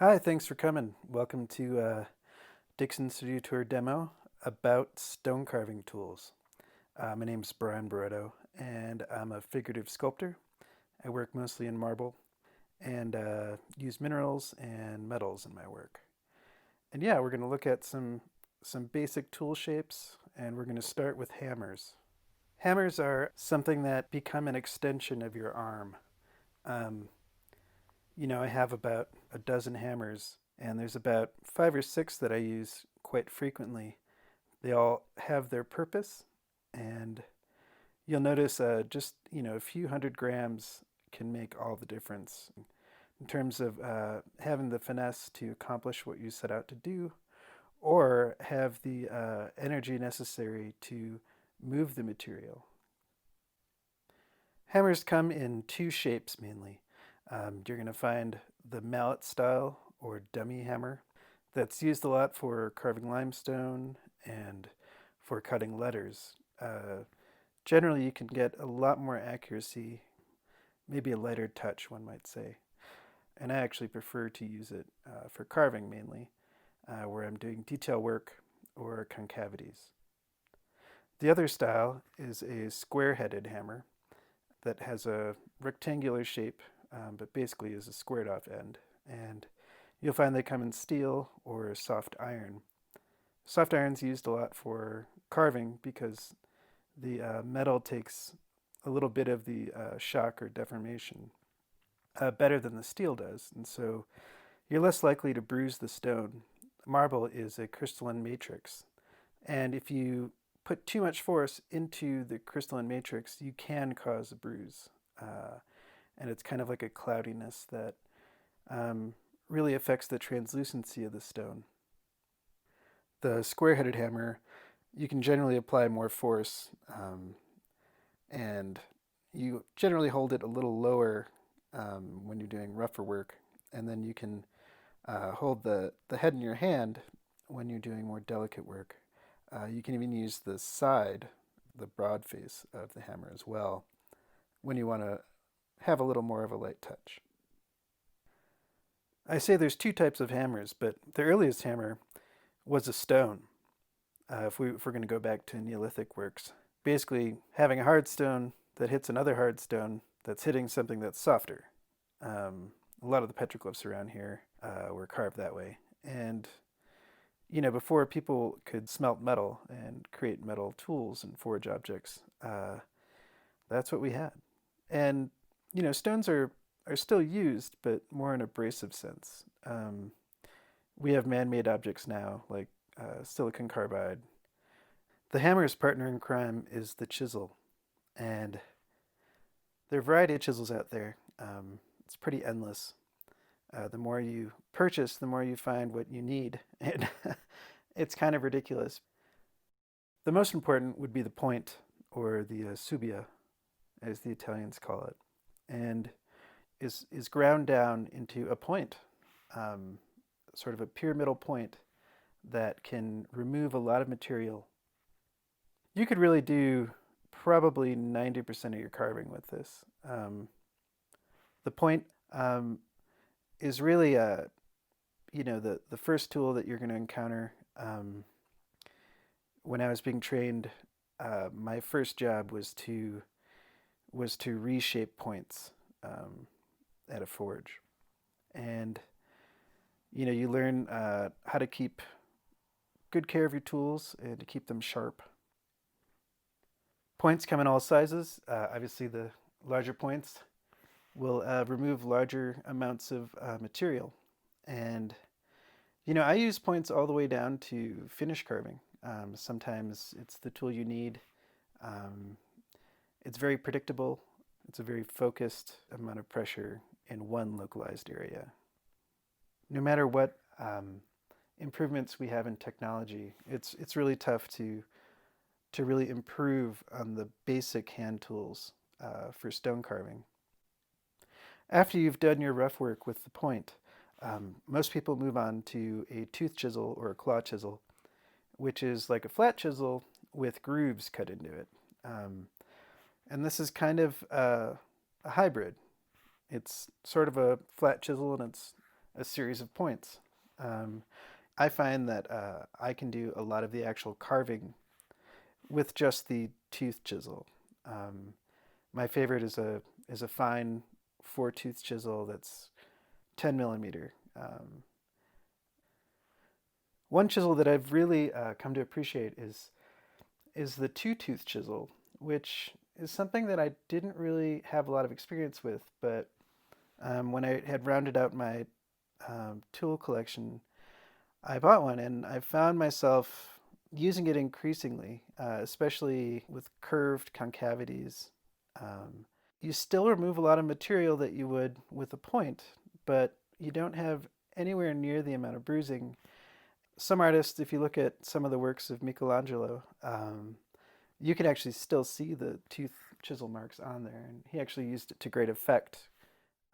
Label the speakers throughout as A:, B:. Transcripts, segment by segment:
A: Hi, thanks for coming. Welcome to Dixon Studio Tour demo about stone carving tools. My name's Barreto, and I'm a figurative sculptor. I work mostly in marble and use minerals and metals in my work. And yeah, we're going to look at some basic tool shapes, and we're going to start with hammers. Hammers are something that become an extension of your arm. Um, I have about a dozen hammers, and there's about five or six that I use quite frequently. They all have their purpose, and you'll notice just a few hundred grams can make all the difference in terms of having the finesse to accomplish what you set out to do, or have the energy necessary to move the material. Hammers come in two shapes mainly. You're going to find the mallet style or dummy hammer that's used a lot for carving limestone and for cutting letters. Generally, you can get a lot more accuracy, maybe a lighter touch, one might say. And I actually prefer to use it for carving mainly, where I'm doing detail work or concavities. The other style is a square-headed hammer that has a rectangular shape, but basically is a squared off end. And you'll find they come in steel or soft iron. Soft iron's used a lot for carving because the metal takes a little bit of the shock or deformation better than the steel does, and so you're less likely to bruise the stone. Marble is a crystalline matrix, and if you put too much force into the crystalline matrix, you can cause a bruise. And it's kind of like a cloudiness that really affects the translucency of the stone. The square-headed hammer, you can generally apply more force, and you generally hold it a little lower when you're doing rougher work, and then you can hold the head in your hand when you're doing more delicate work. You can even use the side, the broad face of the hammer as well, when you want to have a little more of a light touch. I say there's two types of hammers, but the earliest hammer was a stone. If we're going to go back to Neolithic works, basically having a hard stone that hits another hard stone that's hitting something that's softer. A lot of the petroglyphs around here were carved that way. And before people could smelt metal and create metal tools and forge objects, that's what we had. And stones are still used, but more in an abrasive sense. We have man-made objects now, like silicon carbide. The hammer's partner in crime is the chisel, and there are a variety of chisels out there. It's pretty endless. The more you purchase, the more you find what you need, and it's kind of ridiculous. The most important would be the point, or the subia, as the Italians call it, and is ground down into a point, sort of a pyramidal point that can remove a lot of material. You could really do probably 90% of your carving with this. The point is really the first tool that you're going to encounter. When I was being trained, my first job was to reshape points at a forge, and you learn how to keep good care of your tools and to keep them sharp. Points come in all sizes. Obviously, the larger points will remove larger amounts of material, and I use points all the way down to finish carving. Sometimes it's the tool you need. It's very predictable. It's a very focused amount of pressure in one localized area. No matter what improvements we have in technology, it's really tough to really improve on the basic hand tools for stone carving. After you've done your rough work with the point, most people move on to a tooth chisel or a claw chisel, which is like a flat chisel with grooves cut into it. And this is kind of a hybrid. It's sort of a flat chisel and it's a series of points. Um, I find that I can do a lot of the actual carving with just the tooth chisel. Um, my favorite is a fine 4-tooth chisel that's 10 millimeter. One chisel that I've really come to appreciate is the 2-tooth chisel, which is something that I didn't really have a lot of experience with, but when I had rounded out my tool collection, I bought one and I found myself using it increasingly, especially with curved concavities. Um, you still remove a lot of material that you would with a point, but you don't have anywhere near the amount of bruising. Some artists, if you look at some of the works of Michelangelo, you can actually still see the tooth chisel marks on there, and he actually used it to great effect.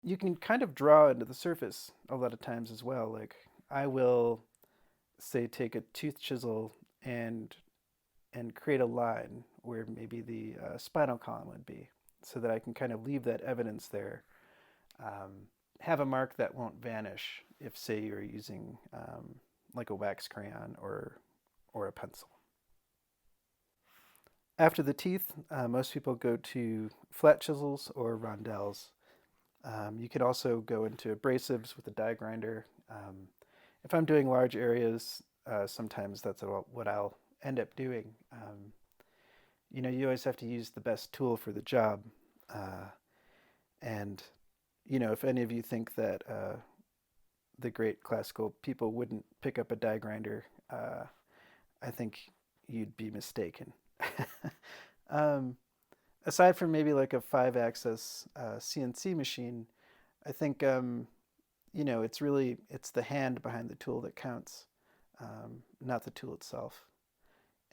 A: You can kind of draw into the surface a lot of times as well. Like I will say take a tooth chisel and create a line where maybe the spinal column would be, so that I can kind of leave that evidence there. Have a mark that won't vanish if, say, you're using like a wax crayon or a pencil. After the teeth, most people go to flat chisels or rondelles. You can also go into abrasives with a die grinder. If I'm doing large areas, sometimes that's what I'll end up doing. You always have to use the best tool for the job. And, if any of you think that the great classical people wouldn't pick up a die grinder, I think you'd be mistaken. um, Aside from maybe like a 5-axis CNC machine, I think it's the hand behind the tool that counts, not the tool itself,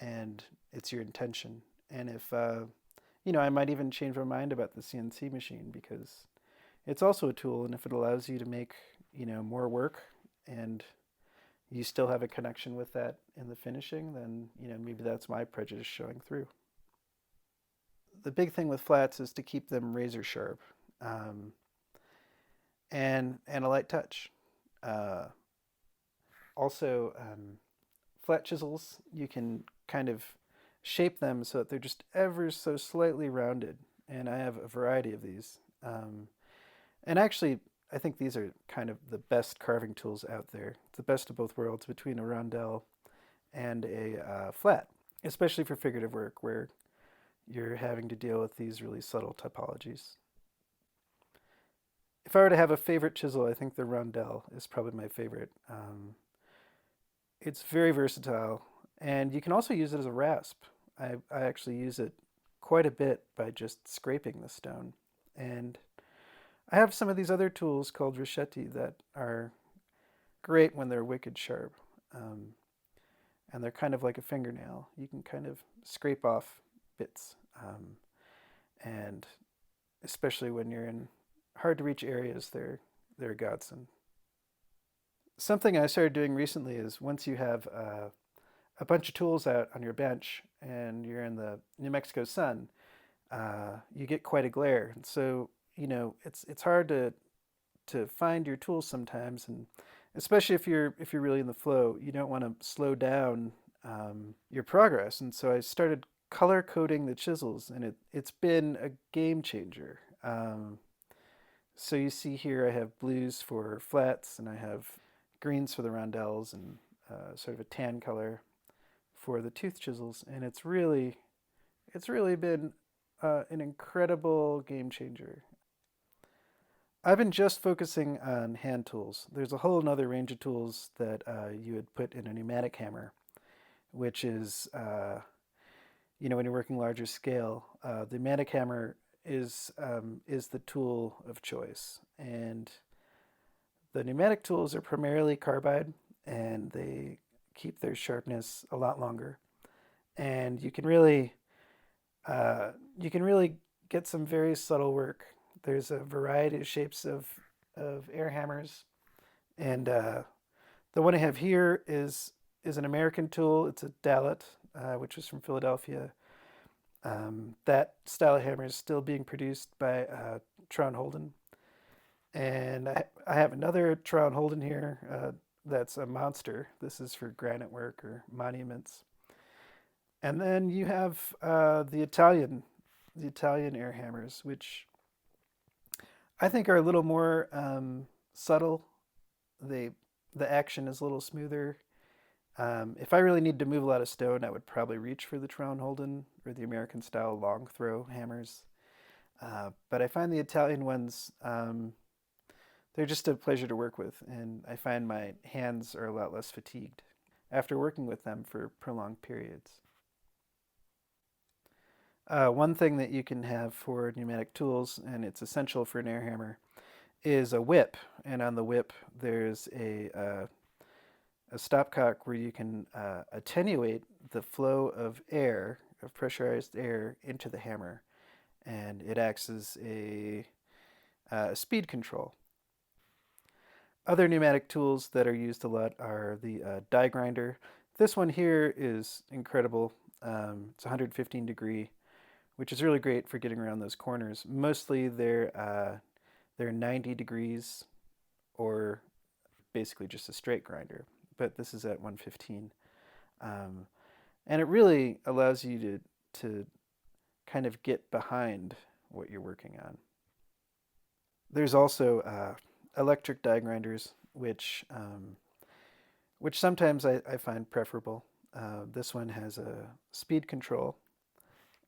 A: and it's your intention. And if I might even change my mind about the CNC machine because it's also a tool, and if it allows you to make more work and you still have a connection with that in the finishing, then maybe that's my prejudice showing through. The big thing with flats is to keep them razor sharp, um, and a light touch. Uh, Also, flat chisels, you can kind of shape them so that they're just ever so slightly rounded. And I have a variety of these. And actually, I think these are kind of the best carving tools out there. It's the best of both worlds between a rondelle and a flat, especially for figurative work where you're having to deal with these really subtle typologies. If I were to have a favorite chisel, I think the rondelle is probably my favorite. It's very versatile, and you can also use it as a rasp. I actually use it quite a bit by just scraping the stone. And I have some of these other tools called richetti that are great when they're wicked sharp. Um, and they're kind of like a fingernail. You can kind of scrape off bits. And especially when you're in hard to reach areas, they're a godsend. Something I started doing recently is once you have a bunch of tools out on your bench and you're in the New Mexico sun, you get quite a glare. And so it's hard to find your tools sometimes, and especially if you're really in the flow, you don't want to slow down your progress. And so I started color coding the chisels, and it's been a game changer. So you see here I have blues for flats, and I have greens for the rondelles, and sort of a tan color for the tooth chisels, and it's really been an incredible game changer. I've been just focusing on hand tools. There's a whole other range of tools that you would put in a pneumatic hammer, which is, when you're working larger scale, the pneumatic hammer is the tool of choice. And the pneumatic tools are primarily carbide, and they keep their sharpness a lot longer. And you can really get some very subtle work. There's a variety of shapes of air hammers, and the one I have here is an American tool. It's a Dalet, which is from Philadelphia. That style of hammer is still being produced by Tron Holden, And I have another trowel and Holden here that's a monster. This is for granite work or monuments. And then you have the Italian air hammers, which I think are a little more subtle. They the action is a little smoother. If I really need to move a lot of stone, I would probably reach for the Trowel and Holden or the American style long throw hammers. But I find the Italian ones, they're just a pleasure to work with, and I find my hands are a lot less fatigued after working with them for prolonged periods. One thing that you can have for pneumatic tools, and it's essential for an air hammer, is a whip. And on the whip, there's a stopcock where you can attenuate the flow of air, of pressurized air, into the hammer. And it acts as a speed control. Other pneumatic tools that are used a lot are the die grinder. This one here is incredible. It's 115 degree, which is really great for getting around those corners. Mostly they're 90 degrees or basically just a straight grinder, but this is at 115. Um, and it really allows you to kind of get behind what you're working on. There's also electric die grinders, which sometimes I find preferable. This one has a speed control,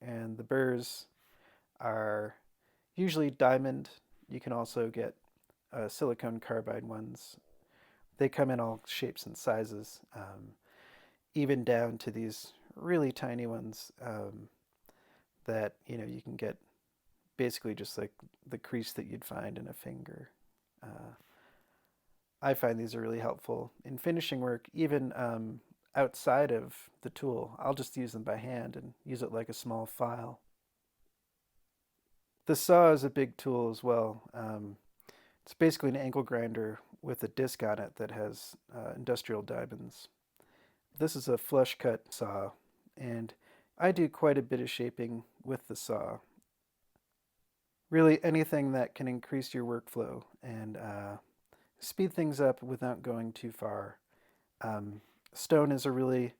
A: and the burrs are usually diamond. You can also get silicone carbide ones. They come in all shapes and sizes, even down to these really tiny ones that you can get basically just like the crease that you'd find in a finger. Uh, I find these are really helpful in finishing work, even outside of the tool. I'll just use them by hand and use it like a small file. The saw is a big tool as well. It's basically an angle grinder with a disc on it that has industrial diamonds. This is a flush cut saw, and I do quite a bit of shaping with the saw. Really, anything that can increase your workflow and speed things up without going too far. Um, Stone is a really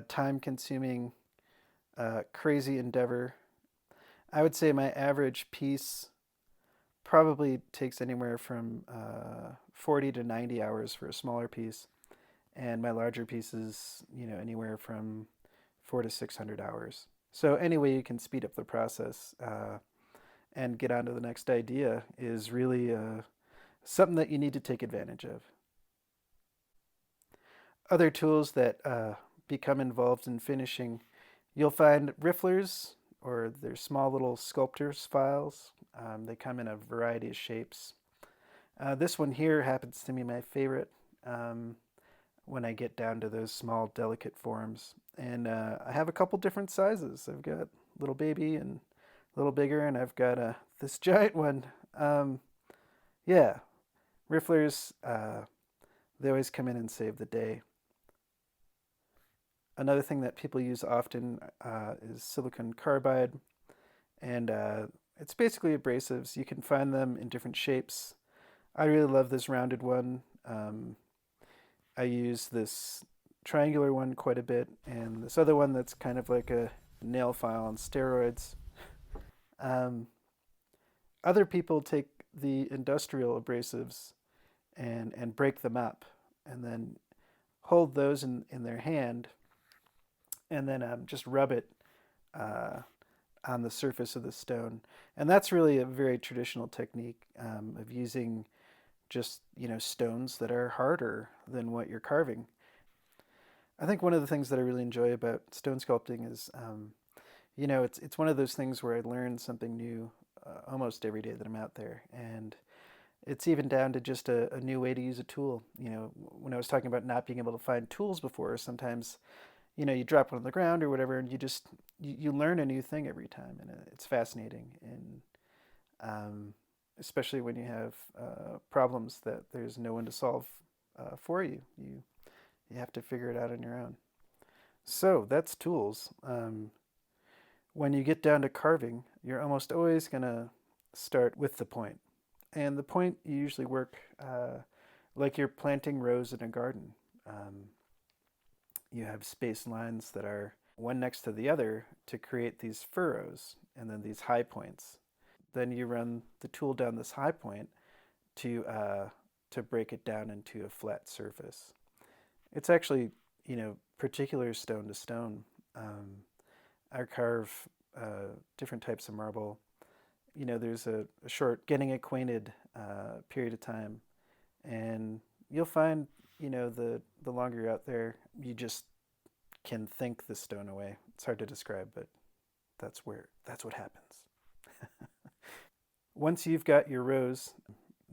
A: time consuming, crazy endeavor. I would say my average piece probably takes anywhere from 40 to 90 hours for a smaller piece, and my larger pieces, anywhere from 400 to 600 hours. So any way you can speed up the process and get on to the next idea is really something that you need to take advantage of. Other tools that become involved in finishing, you'll find rifflers, or they're small little sculptors files. They come in a variety of shapes. This one here happens to be my favorite when I get down to those small, delicate forms. And I have a couple different sizes. I've got little baby and a little bigger, and I've got this giant one. Yeah, rifflers, they always come in and save the day. Another thing that people use often is silicon carbide, and it's basically abrasives. You can find them in different shapes. I really love this rounded one. I use this triangular one quite a bit, and this other one that's kind of like a nail file on steroids. Um, Other people take the industrial abrasives and break them up, and then hold those in their hand, and then just rub it uh, on the surface of the stone. And that's really a very traditional technique of using just stones that are harder than what you're carving. I think one of the things that I really enjoy about stone sculpting is, it's one of those things where I learn something new almost every day that I'm out there, and it's even down to just a new way to use a tool. When I was talking about not being able to find tools before, sometimes you drop one on the ground or whatever, and you learn a new thing every time, and it's fascinating. And especially when you have problems that there's no one to solve for you, you have to figure it out on your own. So that's tools. When you get down to carving, you're almost always gonna start with the point. And the point, you usually work like you're planting rows in a garden. You have space lines that are one next to the other to create these furrows and then these high points. Then you run the tool down this high point to break it down into a flat surface. It's actually, particular stone to stone. I carve different types of marble. There's a short getting acquainted period of time, and you'll find, the longer you're out there, you just can think the stone away. It's hard to describe, but that's what happens. Once you've got your rows,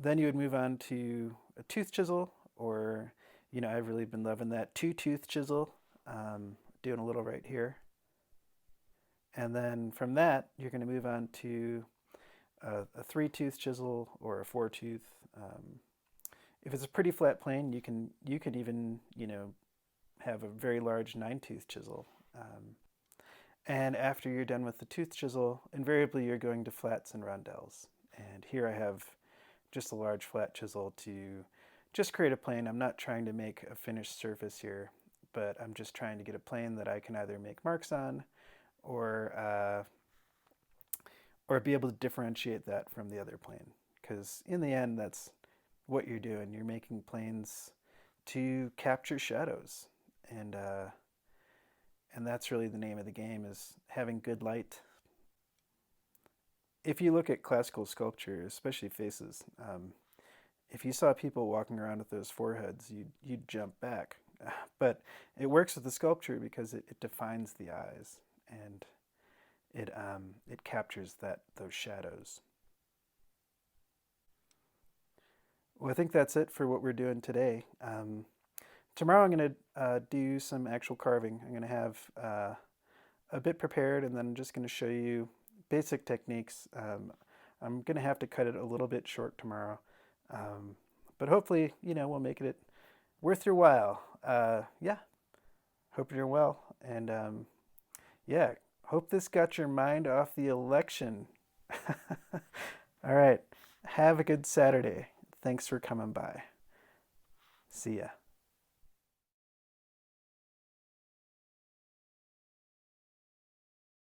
A: then you would move on to a tooth chisel, or, I've really been loving that two-tooth chisel. Doing a little right here. And then from that, you're going to move on to a three-tooth chisel or a four-tooth. If it's a pretty flat plane, you can even have a very large nine-tooth chisel. And after you're done with the tooth chisel, invariably you're going to flats and rondelles. And here I have just a large flat chisel to just create a plane. I'm not trying to make a finished surface here, but I'm just trying to get a plane that I can either make marks on or be able to differentiate that from the other plane. Because in the end, that's what you're doing. You're making planes to capture shadows. And that's really the name of the game, is having good light. If you look at classical sculpture, especially faces, if you saw people walking around with those foreheads, you'd jump back. But it works with the sculpture because it defines the eyes, and it captures those shadows. Well, I think that's it for what we're doing today. Tomorrow I'm going to do some actual carving. I'm going to have a bit prepared, and then I'm just going to show you basic techniques. I'm going to have to cut it a little bit short tomorrow, but hopefully, we'll make it worth your while. Yeah, hope you're well, and yeah, hope this got your mind off the election. All right, have a good Saturday. Thanks for coming by. See ya.